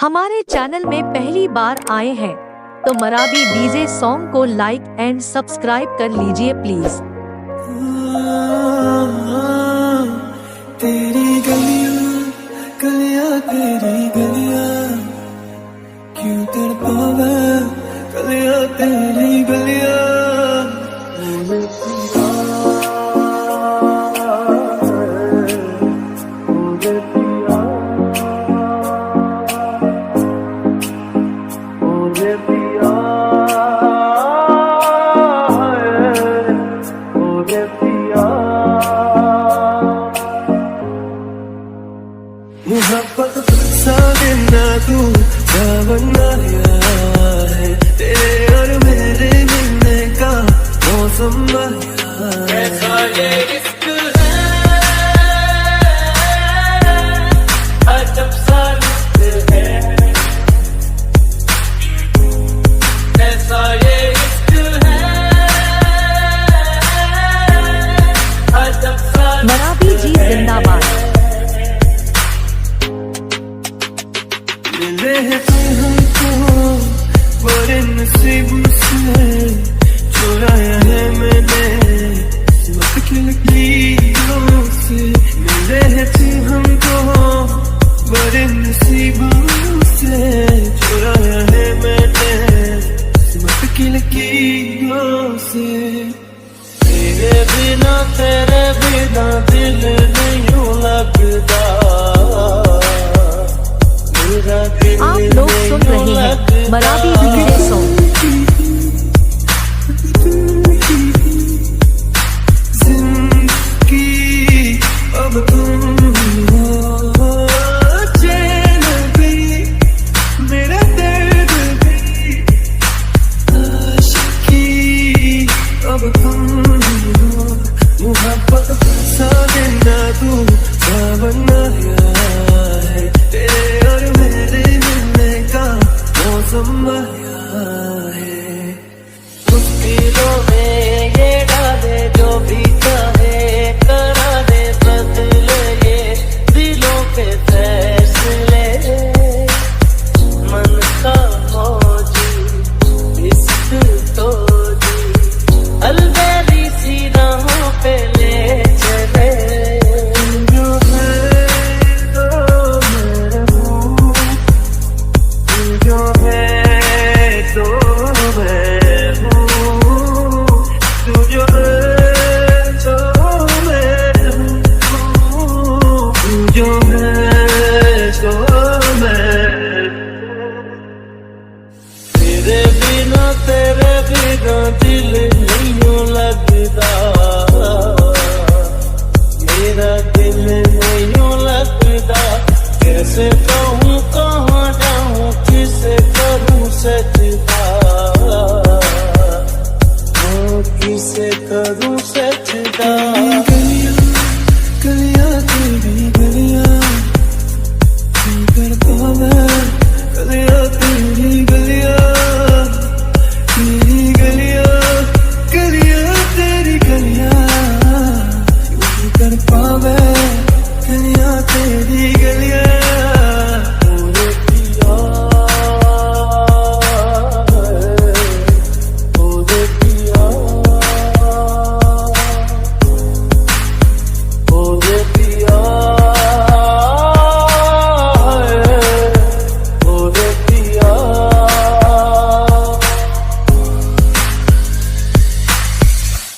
हमारे चैनल में पहली बार आए हैं तो मराबी डीजे सॉन्ग को लाइक एंड सब्सक्राइब कर लीजिए प्लीज। तेरी गलियां गलियां तेरी गलियां क्यों तड़पावे गलियां तेरी गलियां मोहब्बत सा देना तू बनाया है तेरे और मेरे मिलने का मौसम आया कैसा ये इश्क है अजब सा रिश्क है कैसा ये इश्क है अजब सा मराबी जी जिंदाबाद। मिले हैं तुम हमको बड़े नसीब से चुराया है मैंने मत की लकीरों से मिले हैं तुम हमको बड़े नसीब से चुराया है मैंने मत की लकीरों से तेरे बिना दिल नहीं लगता आप लोग सुन रहे हैं मराबी डीजे सॉन्ग। जिंदगी अब तुम हो चैन भी मेरा दर्द भी आशिकी अब तुम हो मोहब्बत सा देना तू बनाया है तेरे और मेरे मिलने का मौसम आया है मुश्किलों में ये डाले जो भी चाहे करा दे बदले ये दिलों के फैसले मन का मौजी इश्क तो जी अलबेली सी राहों पे ले चले जो है तो मेरे जो है